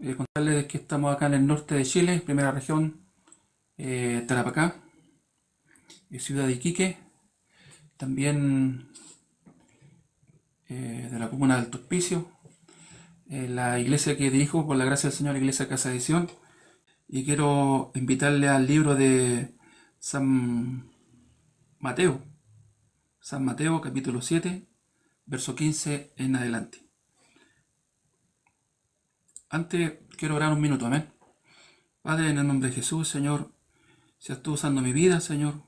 Contarles que estamos acá en el norte de Chile, primera región, Tarapacá, ciudad de Iquique, también de la comuna de Alto Hospicio, la iglesia que dirijo, por la gracia del Señor, Iglesia Casa de Sion, y quiero invitarle al libro de San Mateo, San Mateo capítulo 7, verso 15 en adelante. Antes quiero orar un minuto, amén. Padre, en el nombre de Jesús, Señor, seas tú usando mi vida, Señor,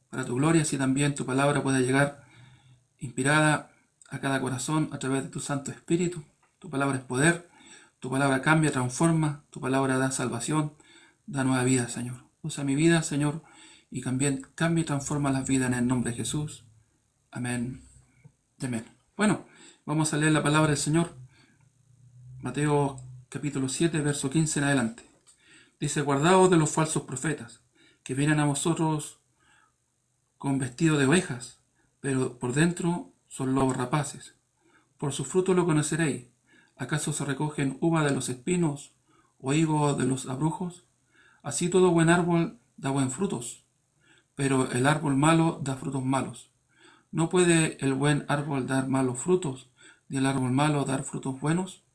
para tu gloria, si también tu palabra pueda llegar inspirada a cada corazón a través de tu Santo Espíritu. Tu palabra es poder, tu palabra cambia, transforma, tu palabra da salvación, da nueva vida, Señor. Usa mi vida, Señor, y cambia y transforma las vidas en el nombre de Jesús. Amén. Amén. Bueno, vamos a leer la palabra del Señor. Mateo capítulo 7, verso 15 en adelante. Dice: guardaos de los falsos profetas, que vienen a vosotros con vestido de ovejas, pero por dentro son lobos rapaces. Por su fruto lo conoceréis. ¿Acaso se recogen uva de los espinos o higo de los abrujos? Así todo buen árbol da buenos frutos, pero el árbol malo da frutos malos. ¿No puede el buen árbol dar malos frutos, ni el árbol malo dar frutos buenos?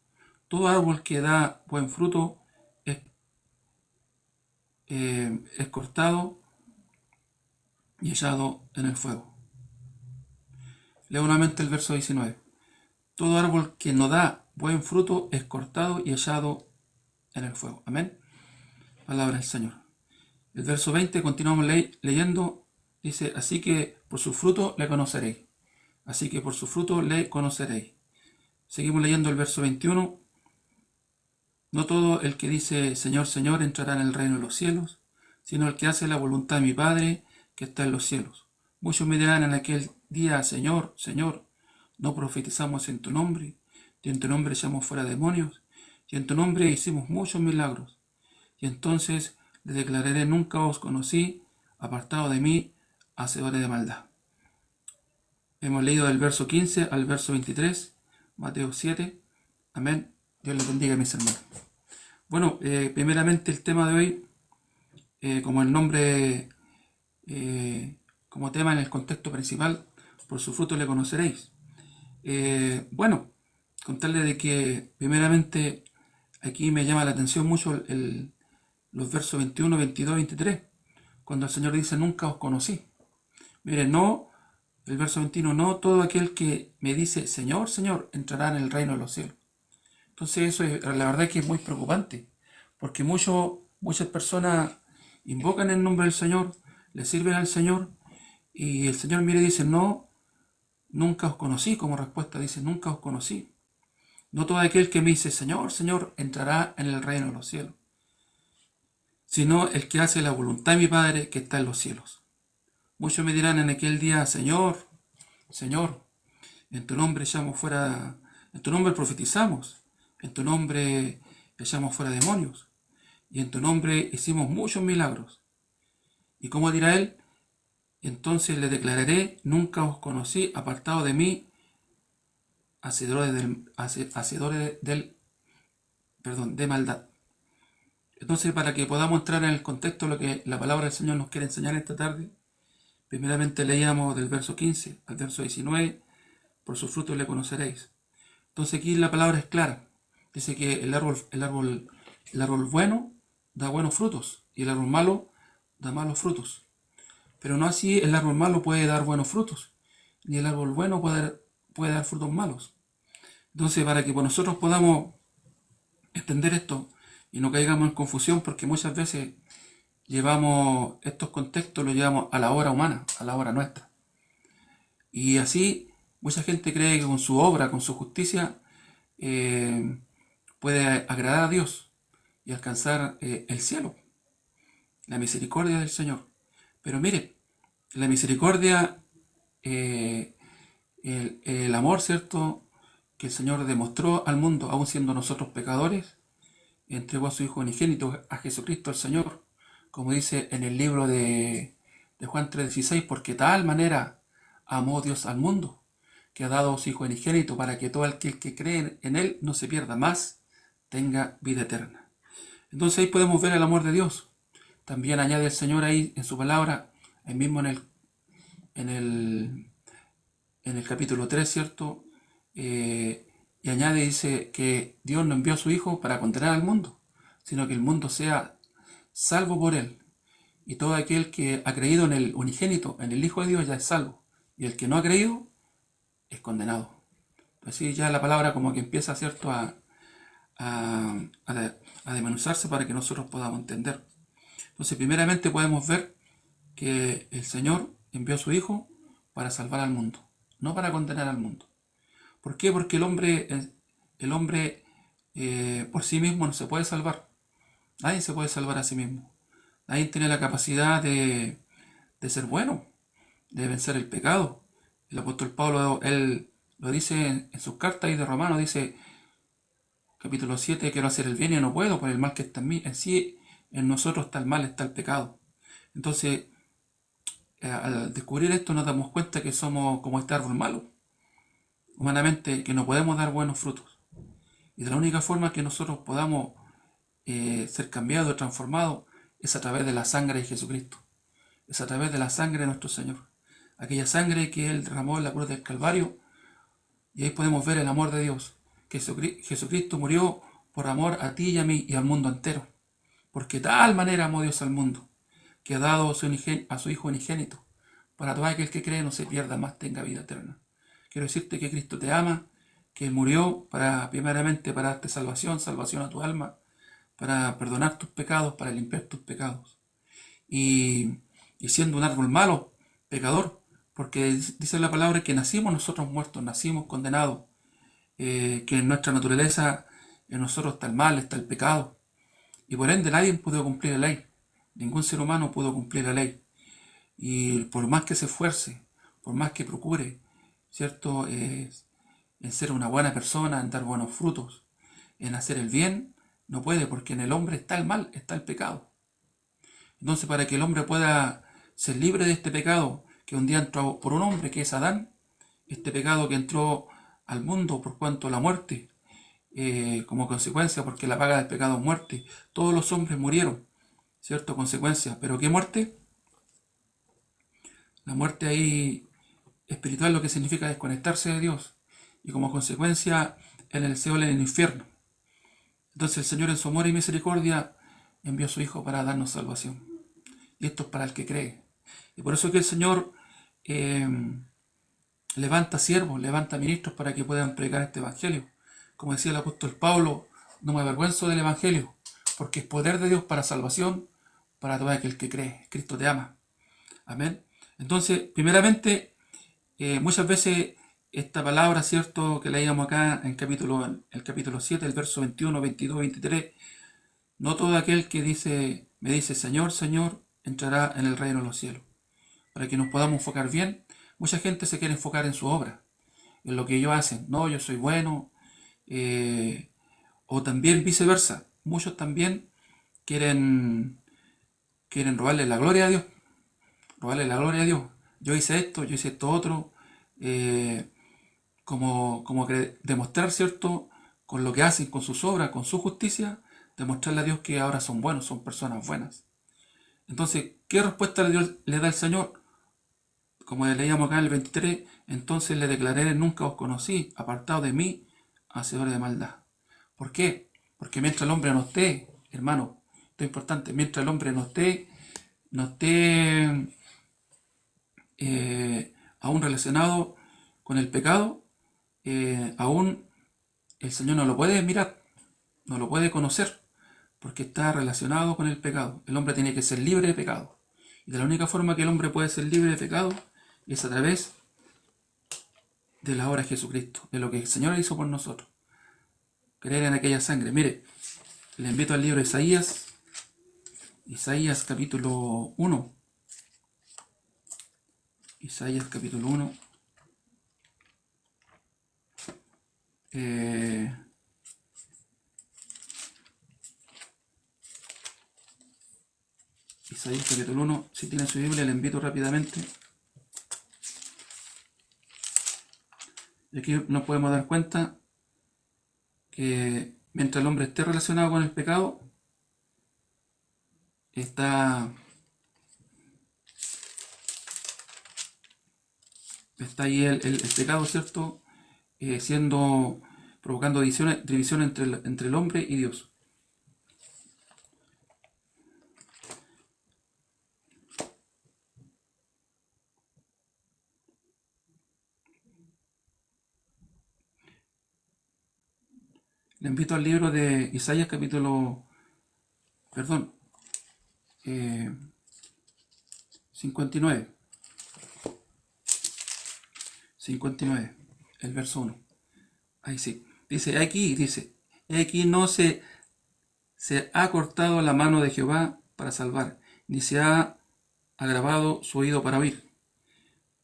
Todo árbol que da buen fruto es cortado y echado en el fuego. Leo nuevamente el verso 19. Todo árbol que no da buen fruto es cortado y echado en el fuego. Amén. Palabra del Señor. El verso 20, continuamos leyendo, dice: así que por su fruto le conoceréis. Así que por su fruto le conoceréis. Seguimos leyendo el verso 21. No todo el que dice Señor, Señor entrará en el reino de los cielos, sino el que hace la voluntad de mi Padre que está en los cielos. Muchos me dirán en aquel día: Señor, Señor, ¿no profetizamos en tu nombre? Y en tu nombre echamos fuera demonios, y en tu nombre hicimos muchos milagros. Y entonces les declararé: nunca os conocí, apartado de mí, hacedores de maldad. Hemos leído del verso 15 al verso 23, Mateo 7. Amén. Dios les bendiga, mis hermanos. Bueno, primeramente el tema de hoy, como el nombre, como tema en el contexto principal, por su fruto le conoceréis. Bueno, contarle de que primeramente aquí me llama la atención mucho los versos 21, 22, 23, cuando el Señor dice: nunca os conocí. Miren, no, el verso 21, no todo aquel que me dice Señor, Señor entrará en el reino de los cielos. Entonces eso es, la verdad es que es muy preocupante, porque muchas personas invocan el nombre del Señor, le sirven al Señor, y el Señor mire y dice: no, nunca os conocí. Como respuesta dice: nunca os conocí. No todo aquel que me dice Señor, Señor entrará en el reino de los cielos, sino el que hace la voluntad de mi Padre que está en los cielos. Muchos me dirán en aquel día: Señor, Señor, en tu nombre echamos fuera, en tu nombre profetizamos, en tu nombre echamos fuera demonios, y en tu nombre hicimos muchos milagros. ¿Y cómo dirá él? Entonces le declararé: nunca os conocí, apartado de mí, de maldad. Entonces, para que podamos entrar en el contexto de lo que la palabra del Señor nos quiere enseñar esta tarde, primeramente leíamos del verso 15 al verso 19: por sus frutos le conoceréis. Entonces aquí la palabra es clara. Dice que el árbol bueno da buenos frutos y el árbol malo da malos frutos. Pero no así el árbol malo puede dar buenos frutos, ni el árbol bueno puede dar frutos malos. Entonces, para que nosotros podamos entender esto y no caigamos en confusión, porque muchas veces llevamos estos contextos, los llevamos a la obra humana, a la obra nuestra. Y así mucha gente cree que con su obra, con su justicia, puede agradar a Dios y alcanzar el cielo, la misericordia del Señor. Pero mire, la misericordia, el amor, ¿cierto?, que el Señor demostró al mundo, aun siendo nosotros pecadores, entregó a su Hijo unigénito, a Jesucristo el Señor, como dice en el libro de Juan 3:16: porque tal manera amó Dios al mundo, que ha dado a su Hijo unigénito, para que todo aquel que cree en Él no se pierda más, tenga vida eterna. Entonces ahí podemos ver el amor de Dios. También añade el Señor ahí en su palabra, ahí mismo en el, en el capítulo 3, ¿cierto? Y añade, dice que Dios no envió a su Hijo para condenar al mundo, sino que el mundo sea salvo por él. Y todo aquel que ha creído en el unigénito, en el Hijo de Dios, ya es salvo. Y el que no ha creído es condenado. Así ya la palabra como que empieza, ¿cierto?, a, a desmenuzarse para que nosotros podamos entender. Entonces, primeramente podemos ver que el Señor envió a su Hijo para salvar al mundo, no para condenar al mundo. ¿Por qué? Porque el hombre por sí mismo no se puede salvar. Nadie se puede salvar a sí mismo. Nadie tiene la capacidad de ser bueno, de vencer el pecado. El apóstol Pablo, él lo dice en sus cartas y de Romanos, dice, capítulo 7, quiero hacer el bien y no puedo por el mal que está en mí. En sí, en nosotros está el mal, está el pecado. Entonces, al descubrir esto nos damos cuenta que somos como este árbol malo, humanamente, que no podemos dar buenos frutos. Y de la única forma que nosotros podamos ser cambiados, transformados, es a través de la sangre de Jesucristo. Es a través de la sangre de nuestro Señor. Aquella sangre que Él derramó en la cruz del Calvario. Y ahí podemos ver el amor de Dios. Que Jesucristo murió por amor a ti y a mí y al mundo entero. Porque tal manera amó Dios al mundo, que ha dado a su Hijo unigénito, para todo aquel que cree no se pierda, más tenga vida eterna. Quiero decirte que Cristo te ama, que Él murió primeramente para darte salvación, salvación a tu alma, para perdonar tus pecados, para limpiar tus pecados. Y siendo un árbol malo, pecador, porque dice la palabra que nacimos nosotros muertos, nacimos condenados, que en nuestra naturaleza, en nosotros está el mal, está el pecado, y por ende nadie pudo cumplir la ley, ningún ser humano pudo cumplir la ley, y por más que se esfuerce, por más que procure, ¿cierto?, en ser una buena persona, en dar buenos frutos, en hacer el bien, no puede, porque en el hombre está el mal, está el pecado. Entonces, para que el hombre pueda ser libre de este pecado que un día entró por un hombre, que es Adán, este pecado que entró al mundo por cuanto la muerte, como consecuencia, porque la paga del pecado es muerte, todos los hombres murieron, ¿cierto? Consecuencia. ¿Pero qué muerte? La muerte ahí espiritual, lo que significa desconectarse de Dios, y como consecuencia en el Seol, en el infierno. Entonces el Señor, en su amor y misericordia, envió a su Hijo para darnos salvación. Y esto es para el que cree. Y por eso que el Señor levanta siervos, levanta ministros para que puedan predicar este evangelio. Como decía el apóstol Pablo, no me avergüenzo del evangelio, porque es poder de Dios para salvación, para todo aquel que cree. Cristo te ama. Amén. Entonces, primeramente, muchas veces esta palabra, ¿cierto?, que leíamos acá en el capítulo 7, el verso 21, 22, 23, no todo aquel que me dice Señor, Señor, entrará en el reino de los cielos. Para que nos podamos enfocar bien, mucha gente se quiere enfocar en su obra, en lo que ellos hacen. No, yo soy bueno, o también viceversa. Muchos también quieren robarle la gloria a Dios, robarle la gloria a Dios. Yo hice esto otro, como que demostrar, ¿cierto?, con lo que hacen, con sus obras, con su justicia, demostrarle a Dios que ahora son buenos, son personas buenas. Entonces, ¿qué respuesta le da el Señor? Como leíamos acá en el 23, entonces le declaré, nunca os conocí, apartado de mí, hacedores de maldad. ¿Por qué? Porque mientras el hombre no esté, hermano, esto es importante, mientras el hombre no esté aún relacionado con el pecado, aún el Señor no lo puede mirar, no lo puede conocer, porque está relacionado con el pecado. El hombre tiene que ser libre de pecado. Y de la única forma que el hombre puede ser libre de pecado es a través de la obra de Jesucristo, de lo que el Señor hizo por nosotros. Creer en aquella sangre. Mire, le invito al libro de Isaías capítulo 1. Isaías capítulo 1. Isaías capítulo 1. Si tiene su Biblia, le invito rápidamente. Y aquí nos podemos dar cuenta que mientras el hombre esté relacionado con el pecado, está ahí el pecado, ¿cierto? Provocando división entre el hombre y Dios. Le invito al libro de Isaías perdón, 59. 59, el verso 1. Ahí sí. Dice, aquí no se ha cortado la mano de Jehová para salvar, ni se ha agravado su oído para oír.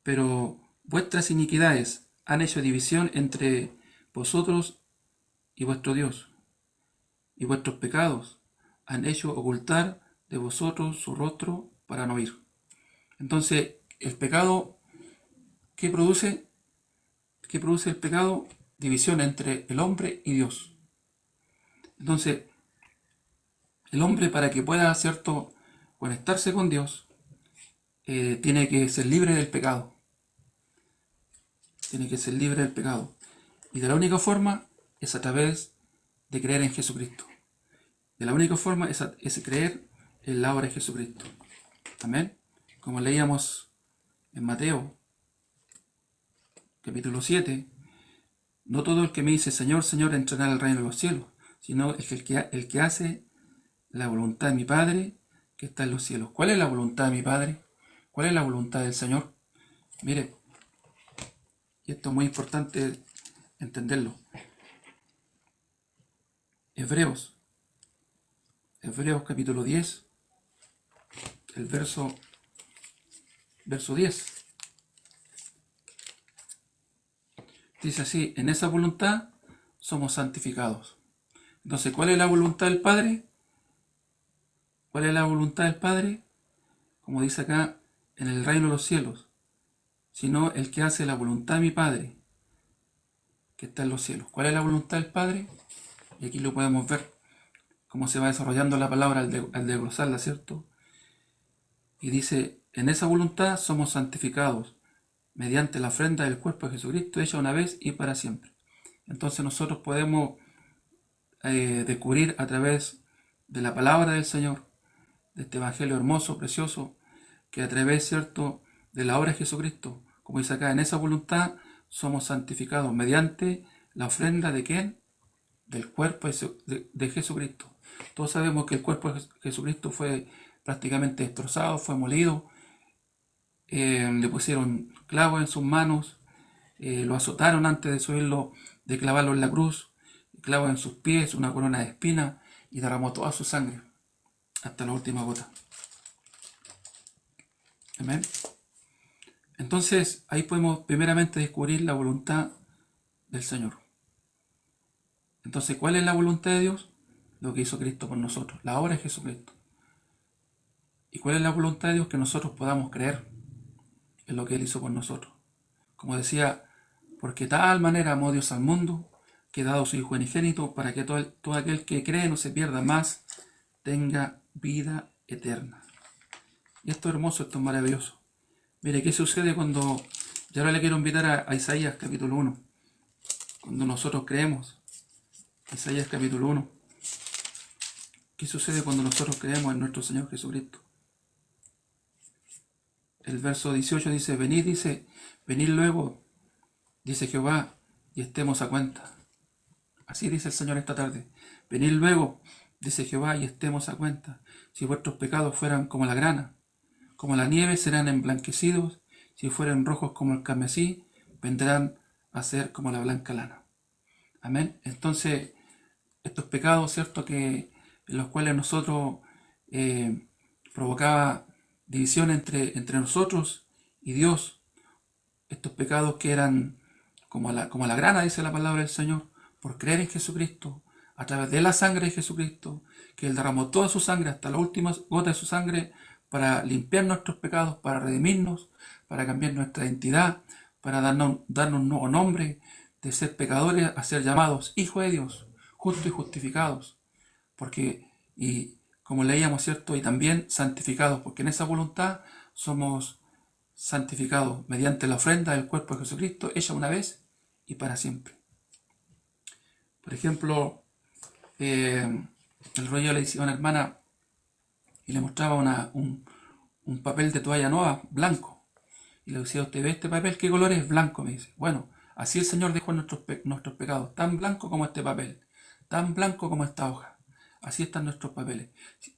Pero vuestras iniquidades han hecho división entre vosotros y vuestro Dios, y vuestros pecados han hecho ocultar de vosotros su rostro para no oír. Entonces, el pecado, ¿qué produce? ¿Qué produce el pecado? División entre el hombre y Dios. Entonces, el hombre, para que pueda, ¿cierto?, conectarse con Dios, tiene que ser libre del pecado. Tiene que ser libre del pecado. Y de la única forma es a través de creer en Jesucristo. De la única forma es creer en la obra de Jesucristo. Amén. Como leíamos en Mateo, capítulo 7, no todo el que me dice Señor, Señor entrará al reino de los cielos, sino el que hace la voluntad de mi Padre que está en los cielos. ¿Cuál es la voluntad de mi Padre? ¿Cuál es la voluntad del Señor? Mire, y esto es muy importante entenderlo. Hebreos capítulo 10, el verso 10. Dice así, en esa voluntad somos santificados. Entonces, ¿cuál es la voluntad del Padre? ¿Cuál es la voluntad del Padre? Como dice acá, en el reino de los cielos, sino el que hace la voluntad de mi Padre, que está en los cielos. ¿Cuál es la voluntad del Padre? Y aquí lo podemos ver, cómo se va desarrollando la palabra al desglosarla, ¿cierto? Y dice, en esa voluntad somos santificados, mediante la ofrenda del cuerpo de Jesucristo, hecha una vez y para siempre. Entonces nosotros podemos descubrir a través de la palabra del Señor, de este evangelio hermoso, precioso, que a través, ¿cierto?, de la obra de Jesucristo, como dice acá, en esa voluntad somos santificados mediante la ofrenda de ¿quién? Del cuerpo de Jesucristo. Todos sabemos que el cuerpo de Jesucristo fue prácticamente destrozado, fue molido, le pusieron clavos en sus manos, lo azotaron antes de subirlo, de clavarlo en la cruz, clavos en sus pies, una corona de espinas, y derramó toda su sangre hasta la última gota. Amén. Entonces ahí podemos primeramente descubrir la voluntad del Señor. Entonces, ¿cuál es la voluntad de Dios? Lo que hizo Cristo por nosotros, la obra de Jesucristo. ¿Y cuál es la voluntad de Dios? Que nosotros podamos creer en lo que Él hizo por nosotros. Como decía, porque tal manera amó Dios al mundo, que ha dado su Hijo unigénito, para que todo aquel que cree no se pierda más, tenga vida eterna. Y esto es hermoso, esto es maravilloso. Mire, ¿qué sucede cuando... Y ahora le quiero invitar a Isaías capítulo 1. Cuando nosotros creemos, Isaías capítulo 1. ¿Qué sucede cuando nosotros creemos en nuestro Señor Jesucristo? El verso 18 dice, venid luego, dice Jehová, y estemos a cuenta. Así dice el Señor esta tarde. Venid luego, dice Jehová, y estemos a cuenta. Si vuestros pecados fueran como la grana, como la nieve serán emblanquecidos, si fueren rojos como el carmesí, vendrán a ser como la blanca lana. Amén. Entonces, estos pecados, ¿cierto?, en los cuales nosotros provocaba división entre nosotros y Dios, estos pecados que eran como la grana, dice la palabra del Señor, por creer en Jesucristo, a través de la sangre de Jesucristo, que Él derramó toda su sangre, hasta la última gota de su sangre, para limpiar nuestros pecados, para redimirnos, para cambiar nuestra identidad, para darnos un nuevo nombre, de ser pecadores a ser llamados hijos de Dios, justos y justificados, porque, y como leíamos, ¿cierto? Y también santificados, porque en esa voluntad somos santificados mediante la ofrenda del cuerpo de Jesucristo, hecha una vez y para siempre. Por ejemplo, el rollo le decía a una hermana y le mostraba un papel de toalla nueva, blanco. Y le decía, ¿usted ve este papel? ¿Qué color es? Blanco, me dice. Bueno, así el Señor dejó nuestros pecados, tan blanco como este papel, tan blanco como esta hoja. Así están nuestros papeles.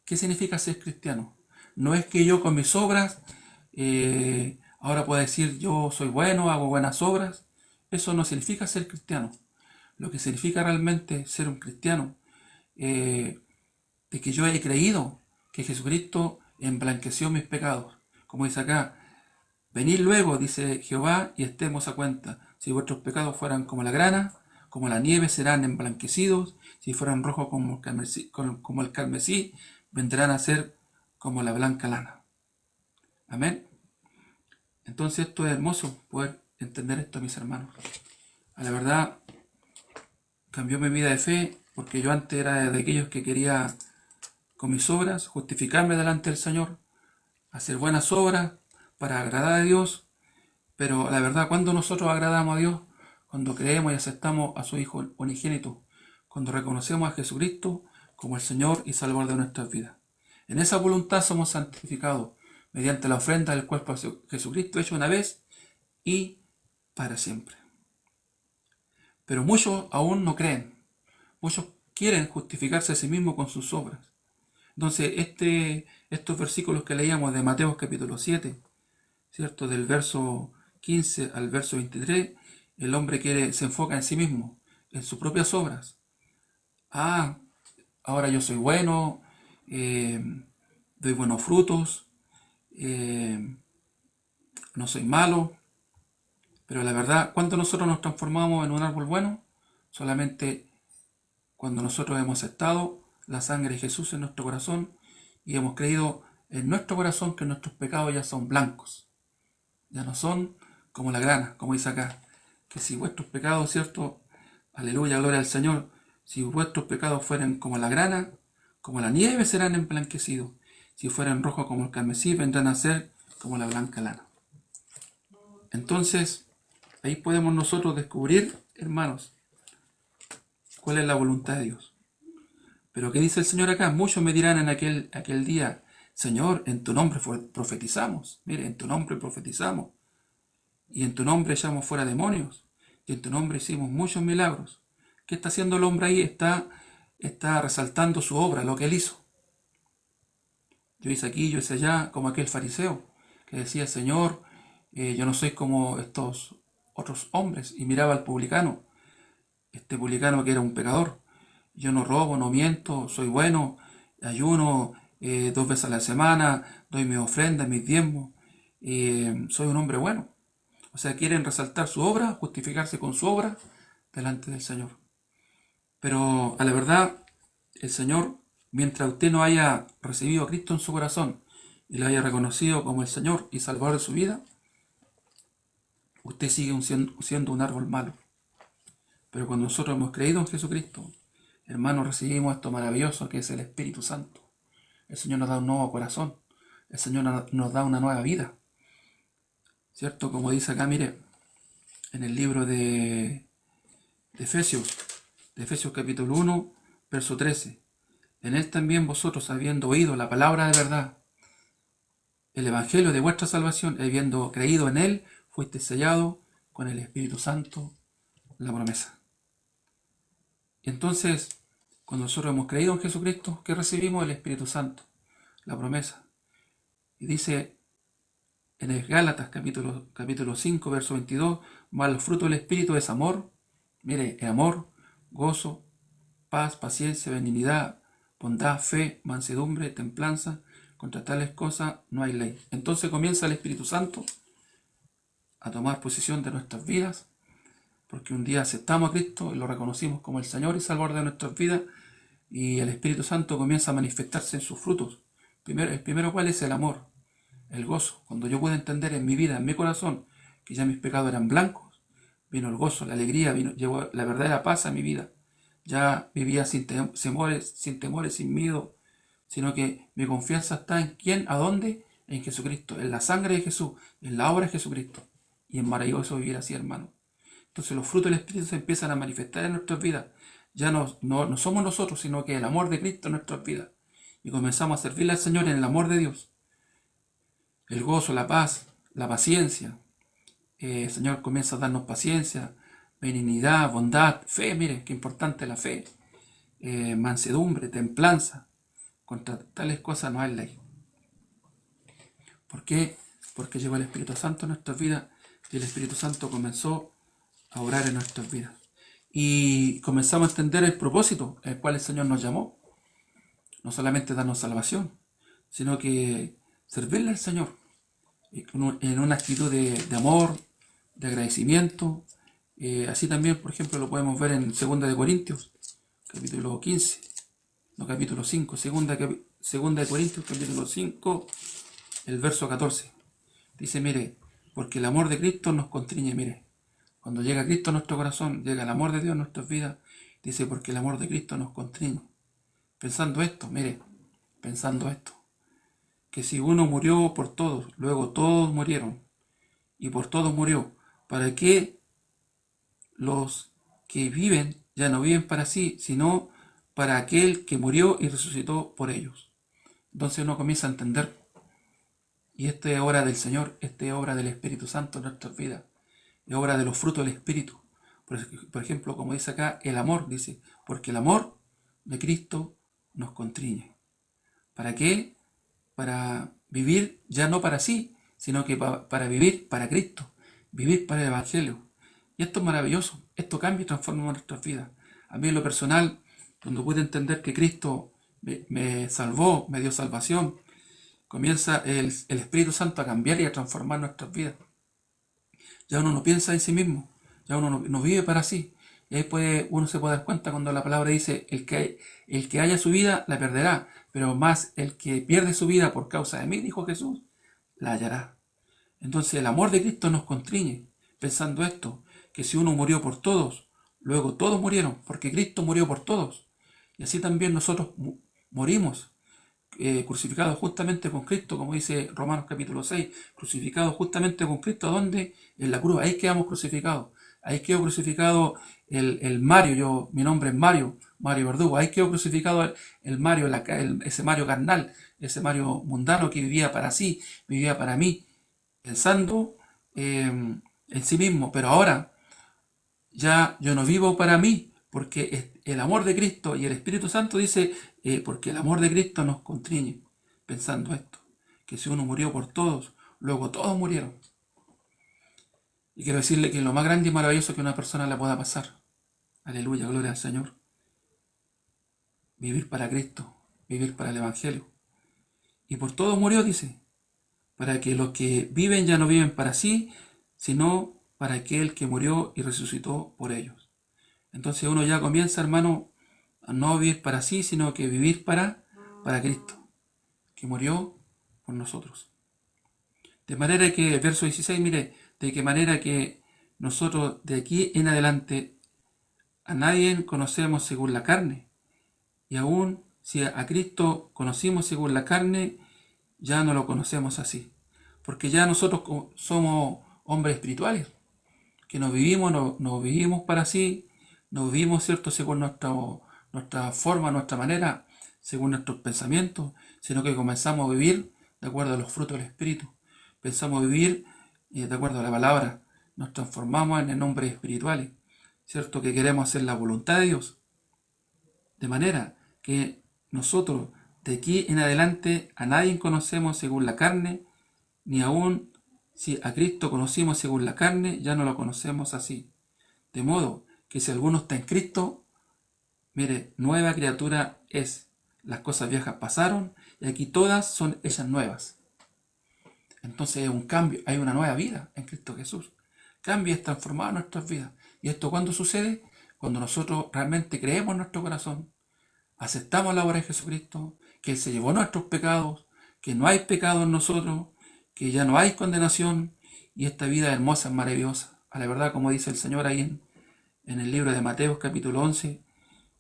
¿Qué significa ser cristiano? No es que yo con mis obras, ahora pueda decir yo soy bueno, hago buenas obras. Eso no significa ser cristiano. Lo que significa realmente ser un cristiano, de que yo he creído que Jesucristo emblanqueció mis pecados. Como dice acá, venid luego, dice Jehová, y estemos a cuenta. Si vuestros pecados fueran como la grana, como la nieve serán emblanquecidos. Si fueran rojos como el carmesí, vendrán a ser como la blanca lana. Amén. Entonces esto es hermoso, poder entender esto, mis hermanos. A la verdad, cambió mi vida de fe, porque yo antes era de aquellos que quería, con mis obras, justificarme delante del Señor, hacer buenas obras para agradar a Dios. Pero la verdad, cuando nosotros agradamos a Dios, cuando creemos y aceptamos a su Hijo unigénito, cuando reconocemos a Jesucristo como el Señor y Salvador de nuestras vidas. En esa voluntad somos santificados mediante la ofrenda del cuerpo de Jesucristo hecho una vez y para siempre. Pero muchos aún no creen. Muchos quieren justificarse a sí mismos con sus obras. Entonces, estos versículos que leíamos de Mateo capítulo 7, ¿cierto? Del verso 15 al verso 23, el hombre se enfoca en sí mismo, en sus propias obras. Ah, ahora yo soy bueno, doy buenos frutos, no soy malo. Pero la verdad, ¿cuándo nosotros nos transformamos en un árbol bueno? Solamente cuando nosotros hemos aceptado la sangre de Jesús en nuestro corazón y hemos creído en nuestro corazón que nuestros pecados ya son blancos. Ya no son como la grana, como dice acá. Que si vuestros pecados, ¿cierto? Aleluya, gloria al Señor. Si vuestros pecados fueran como la grana, como la nieve serán emblanquecidos. Si fueran rojos como el carmesí, vendrán a ser como la blanca lana. Entonces, ahí podemos nosotros descubrir, hermanos, cuál es la voluntad de Dios. Pero ¿qué dice el Señor acá? Muchos me dirán en aquel día, Señor, en tu nombre profetizamos. Mire, en tu nombre profetizamos. Y en tu nombre echamos fuera demonios. Y en tu nombre hicimos muchos milagros. ¿Qué está haciendo el hombre ahí? Está resaltando su obra, lo que él hizo. Yo hice aquí, yo hice allá, como aquel fariseo que decía, Señor, yo no soy como estos otros hombres. Y miraba al publicano, este publicano que era un pecador. Yo no robo, no miento, soy bueno, ayuno 2 veces a la semana, doy mis ofrendas, mis diezmos, soy un hombre bueno. O sea, quieren resaltar su obra, justificarse con su obra delante del Señor. Pero a la verdad, el Señor, mientras usted no haya recibido a Cristo en su corazón y lo haya reconocido como el Señor y Salvador de su vida, usted sigue siendo un árbol malo. Pero cuando nosotros hemos creído en Jesucristo, hermanos, recibimos esto maravilloso que es el Espíritu Santo. El Señor nos da un nuevo corazón. El Señor nos da una nueva vida. ¿Cierto? Como dice acá, mire, en el libro de Efesios capítulo 1, verso 13. En él también vosotros, habiendo oído la palabra de verdad, el evangelio de vuestra salvación, habiendo creído en él, fuiste sellado con el Espíritu Santo, la promesa. Y entonces, cuando nosotros hemos creído en Jesucristo, ¿qué recibimos? El Espíritu Santo, la promesa. Y dice en el Gálatas capítulo 5, verso 22, más los frutos del Espíritu es amor, mire, amor, gozo, paz, paciencia, benignidad, bondad, fe, mansedumbre, templanza. Contra tales cosas no hay ley. Entonces comienza el Espíritu Santo a tomar posesión de nuestras vidas, porque un día aceptamos a Cristo y lo reconocimos como el Señor y Salvador de nuestras vidas, y el Espíritu Santo comienza a manifestarse en sus frutos. El primero, ¿cuál es? El amor, el gozo. Cuando yo pude entender en mi vida, en mi corazón, que ya mis pecados eran blancos, vino el gozo, la alegría, llegó la verdadera paz a mi vida. Ya vivía sin temores, sin miedo, sino que mi confianza está en quién, a dónde, en Jesucristo, en la sangre de Jesús, en la obra de Jesucristo. Y es maravilloso vivir así, hermano. Entonces los frutos del Espíritu se empiezan a manifestar en nuestras vidas. Ya no somos nosotros, sino que el amor de Cristo en nuestras vidas. Y comenzamos a servirle al Señor en el amor de Dios. El gozo, la paz, la paciencia. El Señor comienza a darnos paciencia, benignidad, bondad, fe. Mire, qué importante la fe. Mansedumbre, templanza. Contra tales cosas no hay ley. ¿Por qué? Porque llegó el Espíritu Santo en nuestras vidas y el Espíritu Santo comenzó a obrar en nuestras vidas. Y comenzamos a entender el propósito al cual el Señor nos llamó. No solamente darnos salvación, sino que servirle al Señor en una actitud de amor, de agradecimiento. Así también, por ejemplo, lo podemos ver en 2 de Corintios, capítulo 15, no capítulo 5, 2 de Corintios, capítulo 5, el verso 14. Dice, mire, porque el amor de Cristo nos constriñe, mire. Cuando llega Cristo a nuestro corazón, llega el amor de Dios en nuestras vidas, dice, porque el amor de Cristo nos constriñe. Pensando esto, mire, pensando esto, que si uno murió por todos, luego todos murieron, y por todos murió, ¿para qué los que viven ya no viven para sí, sino para aquel que murió y resucitó por ellos? Entonces uno comienza a entender, y esta es obra del Señor, esta es obra del Espíritu Santo en nuestras vidas, es obra de los frutos del Espíritu. Por ejemplo, como dice acá, el amor, dice, porque el amor de Cristo nos constriñe. ¿Para qué? Para vivir ya no para sí, sino que para vivir para Cristo, vivir para el Evangelio. Y esto es maravilloso, esto cambia y transforma nuestras vidas. A mí en lo personal, cuando pude entender que Cristo me salvó, me dio salvación, comienza el Espíritu Santo a cambiar y a transformar nuestras vidas. Ya uno no piensa en sí mismo, ya uno no vive para sí. Y ahí uno se puede dar cuenta cuando la palabra dice, el que haya su vida la perderá, pero más el que pierde su vida por causa de mí, dijo Jesús, la hallará. Entonces el amor de Cristo nos constriñe, pensando esto, que si uno murió por todos, luego todos murieron, porque Cristo murió por todos. Y así también nosotros morimos, crucificados justamente con Cristo, como dice Romanos capítulo 6, crucificados justamente con Cristo, ¿dónde? En la cruz, ahí quedamos crucificados. Ahí quedó crucificado el Mario, mi nombre es Mario Verdugo, ahí quedó crucificado el Mario, ese Mario carnal, ese Mario mundano que vivía para sí, vivía para mí, pensando en sí mismo. Pero ahora ya yo no vivo para mí, porque el amor de Cristo y el Espíritu Santo dice, porque el amor de Cristo nos constriñe, pensando esto, que si uno murió por todos, luego todos murieron. Y quiero decirle que lo más grande y maravilloso que una persona le pueda pasar, aleluya, gloria al Señor, vivir para Cristo, vivir para el Evangelio. Y por todos murió, dice, para que los que viven ya no viven para sí, sino para aquel que murió y resucitó por ellos. Entonces uno ya comienza, hermano, a no vivir para sí, sino que vivir para Cristo, que murió por nosotros. De manera que, el verso 16, mire, de qué manera que nosotros de aquí en adelante a nadie conocemos según la carne. Y aún si a Cristo conocimos según la carne, ya no lo conocemos así. Porque ya nosotros somos hombres espirituales, que no vivimos para sí, no vivimos, ¿cierto?, según nuestra forma, nuestra manera, según nuestros pensamientos, sino que comenzamos a vivir de acuerdo a los frutos del Espíritu. Pensamos vivir de acuerdo a la palabra. Nos transformamos en hombres espirituales, ¿cierto?, que queremos hacer la voluntad de Dios. De manera que nosotros de aquí en adelante a nadie conocemos según la carne, ni aún si a Cristo conocimos según la carne, ya no lo conocemos así. De modo que si alguno está en Cristo, mire, nueva criatura es. Las cosas viejas pasaron y aquí todas son hechas nuevas. Entonces es un cambio, hay una nueva vida en Cristo Jesús. Cambia, es transformado nuestras vidas. ¿Y esto cuándo sucede? Cuando nosotros realmente creemos en nuestro corazón, aceptamos la obra de Jesucristo, que Él se llevó nuestros pecados, que no hay pecado en nosotros, que ya no hay condenación, y esta vida hermosa es maravillosa. A la verdad, como dice el Señor ahí en el libro de Mateo capítulo 11,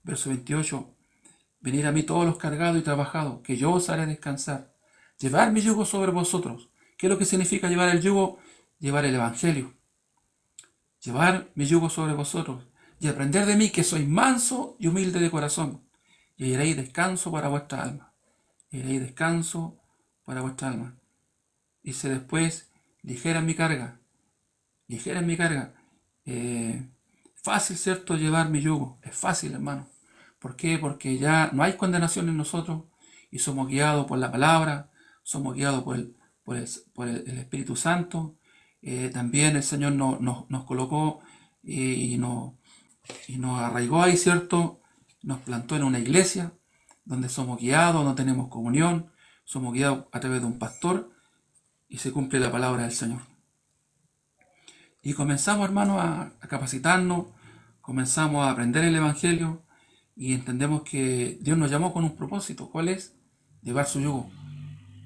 Verso 28. Venid a mí todos los cargados y trabajados, que yo os haré descansar. Llevar mi yugo sobre vosotros. ¿Qué es lo que significa llevar el yugo? Llevar el evangelio. Llevar mi yugo sobre vosotros y aprender de mí, que soy manso y humilde de corazón, y haréis descanso para vuestra alma. Y haréis descanso para vuestra alma. Dice después, ligera en mi carga. Ligera en mi carga. Fácil, ¿cierto?, llevar mi yugo. Es fácil, hermano. ¿Por qué? Porque ya no hay condenación en nosotros y somos guiados por la palabra, somos guiados por el Espíritu Santo. También el Señor nos colocó y nos arraigó ahí, ¿cierto? Nos plantó en una iglesia donde somos guiados, no tenemos comunión, somos guiados a través de un pastor y se cumple la palabra del Señor. Y comenzamos, hermanos, a capacitarnos, comenzamos a aprender el Evangelio y entendemos que Dios nos llamó con un propósito. ¿Cuál es? Llevar su yugo,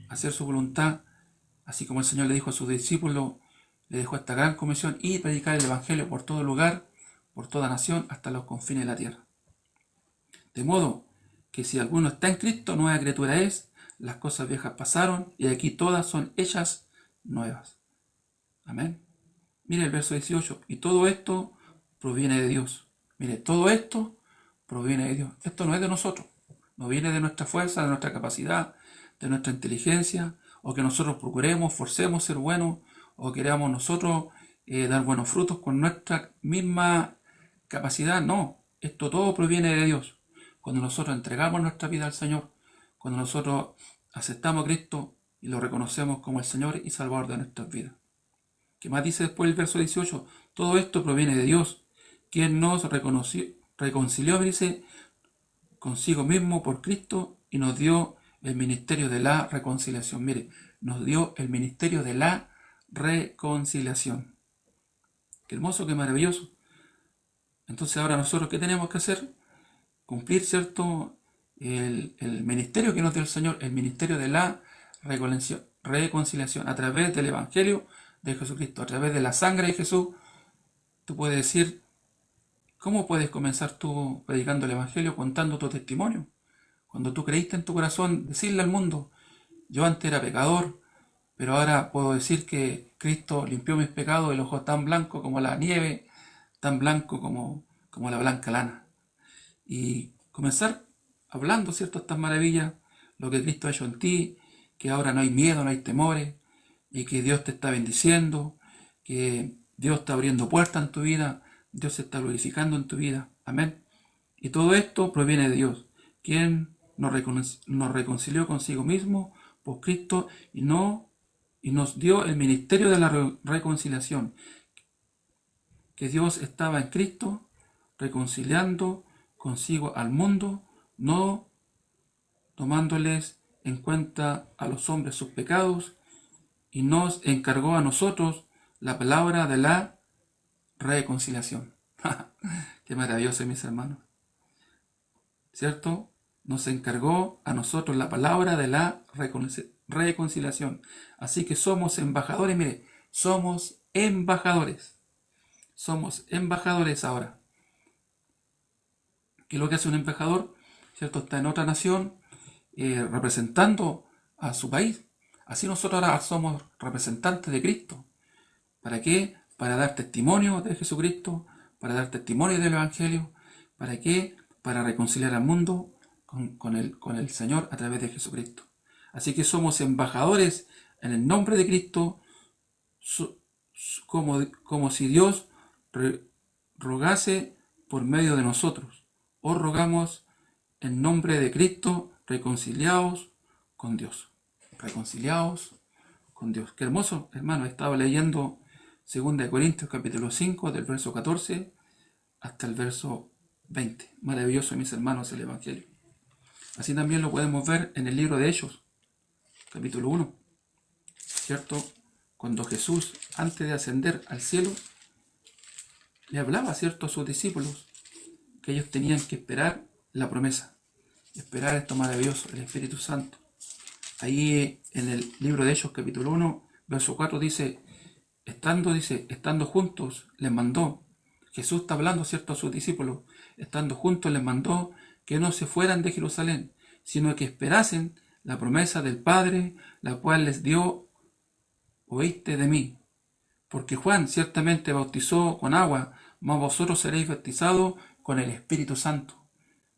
hacer su voluntad, así como el Señor le dijo a sus discípulos, le dejó esta gran comisión y predicar el Evangelio por todo lugar, por toda nación, hasta los confines de la tierra. De modo que si alguno está en Cristo, nueva criatura es, las cosas viejas pasaron y aquí todas son hechas nuevas. Amén. Mire el verso 18. Y todo esto proviene de Dios. Mire, todo esto proviene de Dios. Esto no es de nosotros. No viene de nuestra fuerza, de nuestra capacidad, de nuestra inteligencia, o que nosotros procuremos, forcemos ser buenos, o queramos nosotros dar buenos frutos con nuestra misma capacidad. No, esto todo proviene de Dios. Cuando nosotros entregamos nuestra vida al Señor, cuando nosotros aceptamos a Cristo y lo reconocemos como el Señor y Salvador de nuestras vidas. ¿Qué más dice después el verso 18? Todo esto proviene de Dios, quien nos reconcilió, dice, consigo mismo por Cristo y nos dio el ministerio de la reconciliación. Mire, nos dio el ministerio de la reconciliación. Qué hermoso, qué maravilloso. Entonces ahora nosotros, ¿qué tenemos que hacer? Cumplir, ¿cierto?, el ministerio que nos dio el Señor, el ministerio de la reconciliación a través del Evangelio de Jesucristo, a través de la sangre de Jesús. Tú puedes decir, ¿cómo puedes comenzar tú predicando el Evangelio, contando tu testimonio? Cuando tú creíste en tu corazón, decirle al mundo, yo antes era pecador, pero ahora puedo decir que Cristo limpió mis pecados, el ojo tan blanco como la nieve, tan blanco como la blanca lana. Y comenzar hablando, ¿cierto?, estas maravillas, lo que Cristo ha hecho en ti, que ahora no hay miedo, no hay temores, y que Dios te está bendiciendo, que Dios está abriendo puertas en tu vida, Dios se está glorificando en tu vida. Amén. Y todo esto proviene de Dios, quien nos reconcilió consigo mismo por Cristo y nos dio el ministerio de la reconciliación. Que Dios estaba en Cristo reconciliando consigo al mundo, no tomándoles en cuenta a los hombres sus pecados, y nos encargó a nosotros la palabra de la reconciliación. Qué maravilloso, mis hermanos. ¿Cierto? Nos encargó a nosotros la palabra de la reconciliación. Así que somos embajadores, mire, somos embajadores. Somos embajadores ahora. ¿Qué es lo que hace un embajador? ¿Cierto? Está en otra nación representando a su país. Así nosotros ahora somos representantes de Cristo. ¿Para qué? Para dar testimonio de Jesucristo, para dar testimonio del Evangelio. ¿Para qué? Para reconciliar al mundo con el Señor a través de Jesucristo. Así que somos embajadores en el nombre de Cristo, como si Dios rogase por medio de nosotros. Os rogamos en nombre de Cristo, reconciliaos con Dios. Reconciliaos con Dios. Qué hermoso, hermano. Estaba leyendo 2 Corintios capítulo 5, del verso 14 hasta el verso 20. Maravilloso, mis hermanos, el Evangelio. Así también lo podemos ver en el libro de Hechos, capítulo 1. ¿Cierto? Cuando Jesús, antes de ascender al cielo, le hablaba, ¿cierto?, a sus discípulos que ellos tenían que esperar la promesa, esperar esto maravilloso, el Espíritu Santo. Ahí en el libro de Hechos, capítulo 1, verso 4, dice, estando juntos, les mandó. Jesús está hablando, ¿cierto?, a sus discípulos, estando juntos, les mandó que no se fueran de Jerusalén, sino que esperasen la promesa del Padre, la cual les dio: oíste de mí. Porque Juan ciertamente bautizó con agua, mas vosotros seréis bautizados con el Espíritu Santo,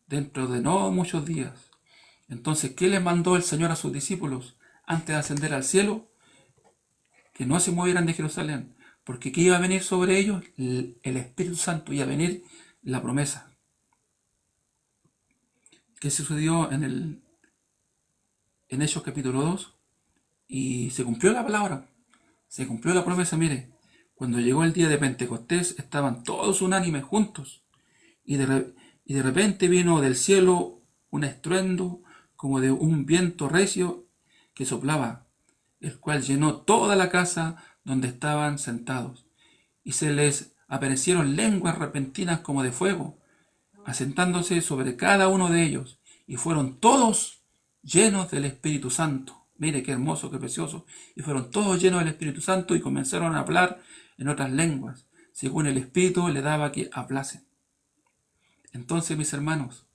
dentro de no muchos días. Entonces, ¿qué les mandó el Señor a sus discípulos antes de ascender al cielo? Que no se movieran de Jerusalén, porque ¿qué iba a venir sobre ellos? El Espíritu Santo, iba a venir la promesa. ¿Qué sucedió en Hechos capítulo 2? Y se cumplió la palabra, se cumplió la promesa. Mire, cuando llegó el día de Pentecostés, estaban todos unánimes juntos, y de repente vino del cielo un estruendo como de un viento recio que soplaba, el cual llenó toda la casa donde estaban sentados, y se les aparecieron lenguas repentinas como de fuego, asentándose sobre cada uno de ellos, y fueron todos llenos del Espíritu Santo. Mire qué hermoso, qué precioso. Y fueron todos llenos del Espíritu Santo y comenzaron a hablar en otras lenguas, según el Espíritu le daba que hablasen. Entonces, mis hermanos,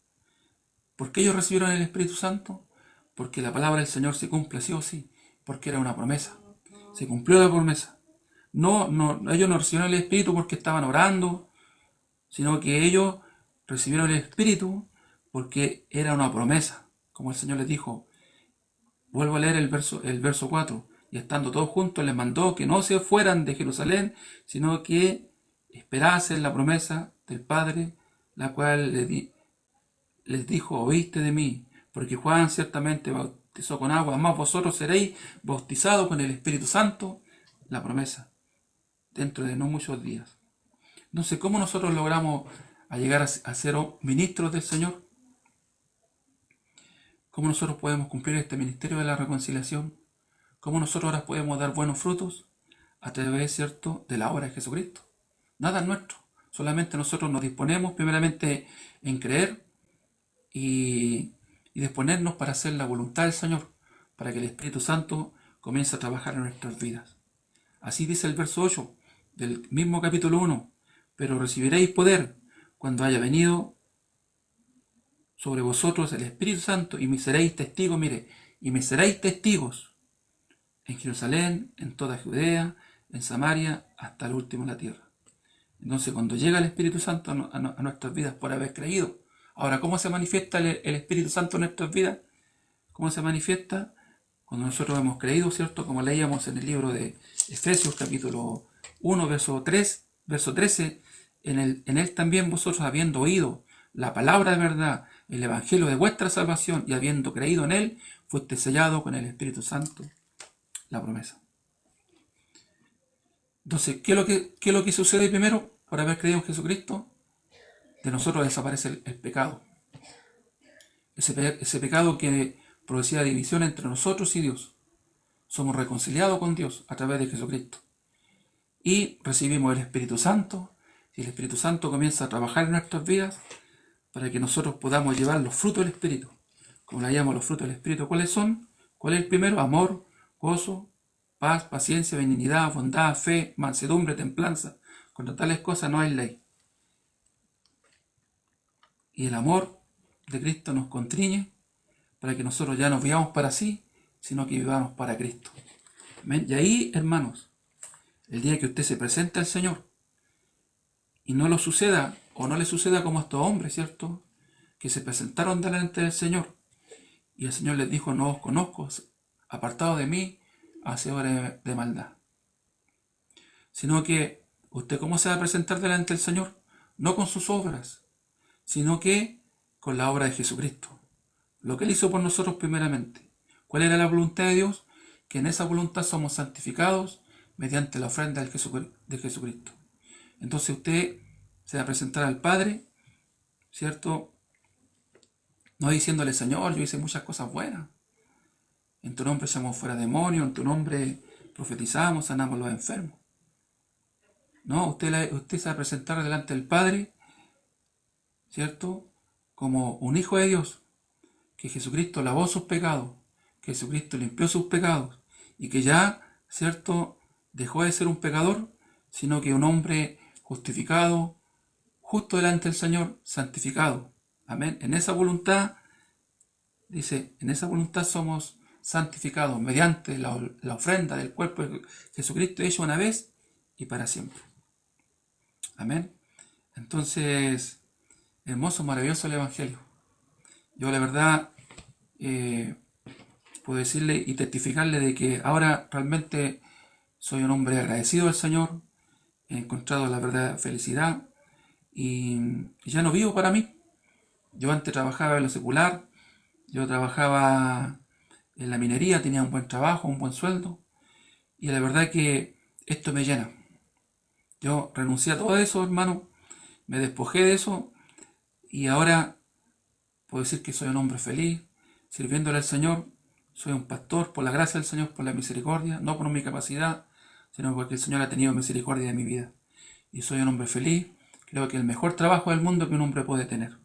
¿por qué ellos recibieron el Espíritu Santo? Porque la palabra del Señor se cumple sí o sí, porque era una promesa. Se cumplió la promesa. Ellos no recibieron el Espíritu porque estaban orando, sino que ellos recibieron el Espíritu porque era una promesa. Como el Señor les dijo, vuelvo a leer el verso 4, y estando todos juntos les mandó que no se fueran de Jerusalén, sino que esperasen la promesa del Padre, la cual les dijo: oíste de mí, porque Juan ciertamente bautizó con agua, mas vosotros seréis bautizados con el Espíritu Santo, la promesa, dentro de no muchos días. Entonces, ¿cómo nosotros logramos llegar a ser ministros del Señor? ¿Cómo nosotros podemos cumplir este ministerio de la reconciliación? ¿Cómo nosotros ahora podemos dar buenos frutos? A través, ¿cierto?, de la obra de Jesucristo. Nada es nuestro, solamente nosotros nos disponemos primeramente en creer y disponernos para hacer la voluntad del Señor, para que el Espíritu Santo comience a trabajar en nuestras vidas. Así dice el verso 8 del mismo capítulo 1: pero recibiréis poder cuando haya venido sobre vosotros el Espíritu Santo, y me seréis testigos, mire, y me seréis testigos en Jerusalén, en toda Judea, en Samaria, hasta el último de la tierra. Entonces, cuando llega el Espíritu Santo a nuestras vidas por haber creído. Ahora, ¿cómo se manifiesta el Espíritu Santo en nuestras vidas? ¿Cómo se manifiesta? Cuando nosotros hemos creído, ¿cierto? Como leíamos en el libro de Efesios capítulo 1, verso 13, en él también vosotros, habiendo oído la palabra de verdad, el evangelio de vuestra salvación, y habiendo creído en él, fuiste sellado con el Espíritu Santo, la promesa. Entonces, ¿qué es lo que sucede primero por haber creído en Jesucristo? De nosotros desaparece el pecado. Ese pecado que producía división entre nosotros y Dios. Somos reconciliados con Dios a través de Jesucristo. Y recibimos el Espíritu Santo, y el Espíritu Santo comienza a trabajar en nuestras vidas para que nosotros podamos llevar los frutos del Espíritu. Como le llamamos los frutos del Espíritu, ¿cuáles son? ¿Cuál es el primero? Amor, gozo, paz, paciencia, benignidad, bondad, fe, mansedumbre, templanza. Contra tales cosas no hay ley. Y el amor de Cristo nos constriñe para que nosotros ya no vivamos para sí, sino que vivamos para Cristo. ¿Amén? Y ahí, hermanos, el día que usted se presente al Señor y no lo suceda, o no le suceda como a estos hombres, ¿cierto?, que se presentaron delante del Señor y el Señor les dijo: no os conozco, apartados de mí, hacedores de maldad. Sino que usted, ¿cómo se va a presentar delante del Señor? No con sus obras, sino que con la obra de Jesucristo. Lo que Él hizo por nosotros primeramente. ¿Cuál era la voluntad de Dios? Que en esa voluntad somos santificados mediante la ofrenda de Jesucristo. Entonces usted se va a presentar al Padre, ¿cierto?, no diciéndole: Señor, yo hice muchas cosas buenas. En tu nombre echamos fuera demonios, en tu nombre profetizamos, sanamos a los enfermos. No, usted se va a presentar delante del Padre, ¿cierto?, como un hijo de Dios, que Jesucristo lavó sus pecados, que Jesucristo limpió sus pecados, y que ya, ¿cierto?, dejó de ser un pecador, sino que un hombre justificado, justo delante del Señor, santificado. Amén. En esa voluntad, dice, en esa voluntad somos santificados mediante la ofrenda del cuerpo de Jesucristo hecho una vez y para siempre. Amén. Entonces, hermoso, maravilloso el Evangelio. Yo la verdad puedo decirle y testificarle de que ahora realmente soy un hombre agradecido al Señor. He encontrado la verdadera felicidad y ya no vivo para mí. Yo antes trabajaba en lo secular, yo trabajaba en la minería, tenía un buen trabajo, un buen sueldo, y la verdad que esto me llena. Yo renuncié a todo eso, hermano, me despojé de eso y ahora puedo decir que soy un hombre feliz, sirviéndole al Señor. Soy un pastor por la gracia del Señor, por la misericordia, no por mi capacidad, sino porque el Señor ha tenido misericordia de mi vida. Y soy un hombre feliz. Creo que el mejor trabajo del mundo que un hombre puede tener.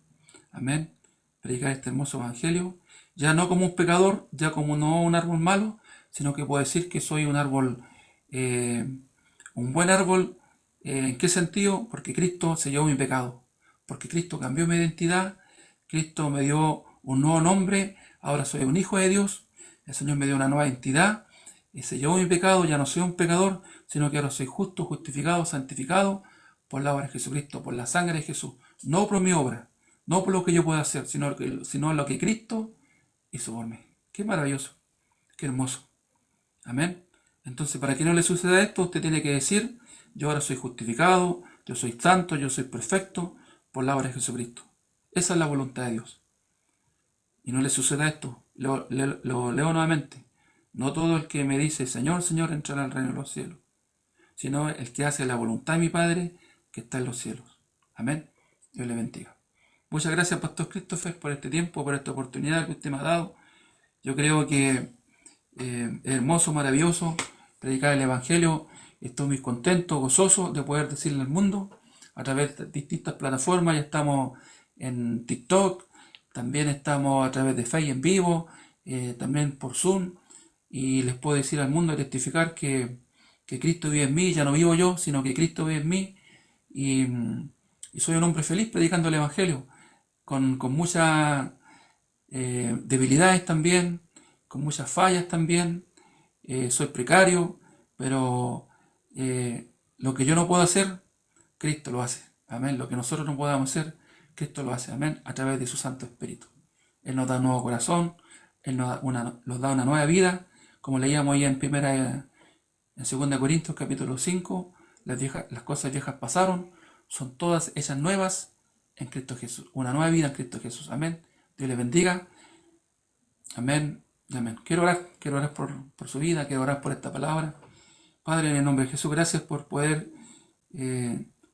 Amén. Predicar este hermoso evangelio, ya no como un pecador, ya como no un árbol malo, sino que puedo decir que soy un árbol, un buen árbol. ¿En qué sentido? Porque Cristo se llevó mi pecado, porque Cristo cambió mi identidad, Cristo me dio un nuevo nombre, ahora soy un hijo de Dios, el Señor me dio una nueva identidad, y se llevó mi pecado, ya no soy un pecador, sino que ahora soy justo, justificado, santificado por la obra de Jesucristo, por la sangre de Jesús, no por mi obra, no por lo que yo pueda hacer, sino lo que Cristo hizo por mí. Qué maravilloso, qué hermoso. Amén. Entonces, para que no le suceda esto, usted tiene que decir, yo ahora soy justificado, yo soy santo, yo soy perfecto por la obra de Jesucristo. Esa es la voluntad de Dios. Y no le suceda esto. Lo leo nuevamente. No todo el que me dice, Señor, Señor, entrará al reino de los cielos, sino el que hace la voluntad de mi Padre que está en los cielos. Amén. Dios le bendiga. Muchas gracias, Pastor Christopher, por este tiempo, por esta oportunidad que usted me ha dado. Yo creo que es hermoso, maravilloso predicar el Evangelio. Estoy muy contento, gozoso de poder decirle al mundo a través de distintas plataformas. Ya estamos en TikTok, también estamos a través de Facebook en vivo, también por Zoom. Y les puedo decir al mundo y testificar que Cristo vive en mí. Ya no vivo yo, sino que Cristo vive en mí. Y soy un hombre feliz predicando el Evangelio, con muchas debilidades también, con muchas fallas también. Soy precario, pero lo que yo no puedo hacer, Cristo lo hace. Amén. Lo que nosotros no podamos hacer, Cristo lo hace. Amén. A través de su Santo Espíritu. Él nos da un nuevo corazón, Él nos da una nueva vida, como leíamos ahí en 2 Corintios capítulo 5, las cosas viejas pasaron, son todas hechas nuevas en Cristo Jesús. Una nueva vida en Cristo Jesús. Amén. Dios les bendiga. Amén. Amén. Quiero orar por su vida, quiero orar por esta palabra. Padre, en el nombre de Jesús, gracias por poder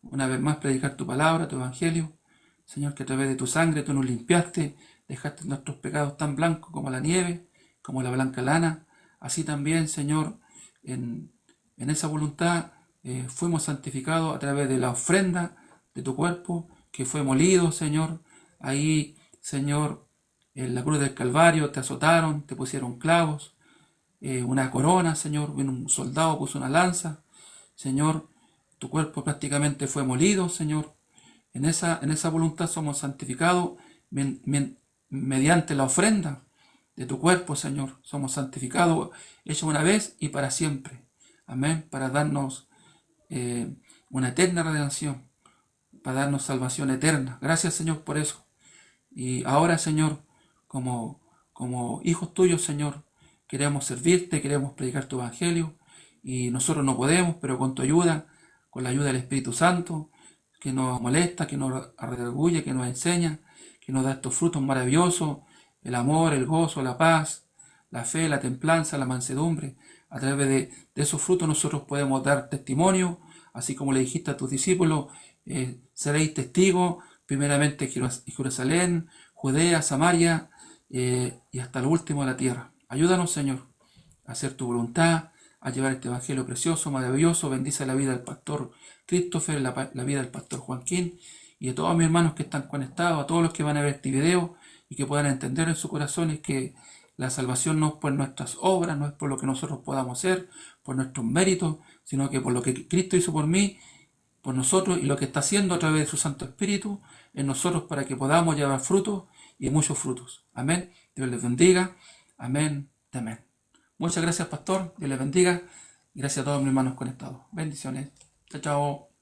una vez más predicar tu palabra, tu evangelio. Señor, que a través de tu sangre tú nos limpiaste, dejaste nuestros pecados tan blancos como la nieve, como la blanca lana. Así también, Señor, en esa voluntad fuimos santificados a través de la ofrenda de tu cuerpo, que fue molido, Señor. Ahí, Señor, en la cruz del Calvario te azotaron, te pusieron clavos, una corona, Señor, vino un soldado, puso una lanza. Señor, tu cuerpo prácticamente fue molido, Señor. En esa voluntad somos santificados mediante la ofrenda de tu cuerpo, Señor. Somos santificados, hecho una vez y para siempre. Amén. Para darnos una eterna redención, para darnos salvación eterna. Gracias, Señor, por eso. Y ahora, Señor, como hijos tuyos, Señor, queremos servirte, queremos predicar tu evangelio. Y nosotros no podemos, pero con tu ayuda, con la ayuda del Espíritu Santo, que nos molesta, que nos redarguye, que nos enseña, que nos da estos frutos maravillosos, el amor, el gozo, la paz, la fe, la templanza, la mansedumbre. A través de esos frutos nosotros podemos dar testimonio, así como le dijiste a tus discípulos, seréis testigos, primeramente en Jerusalén, Judea, Samaria y hasta lo último de la tierra. Ayúdanos, Señor, a hacer tu voluntad, a llevar este evangelio precioso, maravilloso. Bendice la vida del pastor Christopher, la vida del pastor Joaquín y de todos mis hermanos que están conectados, a todos los que van a ver este video y que puedan entender en sus corazones que la salvación no es por nuestras obras, no es por lo que nosotros podamos hacer, por nuestros méritos, sino que por lo que Cristo hizo por mí por nosotros y lo que está haciendo a través de su Santo Espíritu en nosotros para que podamos llevar frutos y muchos frutos. Amén. Dios les bendiga. Amén. Amén. Muchas gracias, pastor. Dios les bendiga. Gracias a todos mis hermanos conectados. Bendiciones. Chao, chao.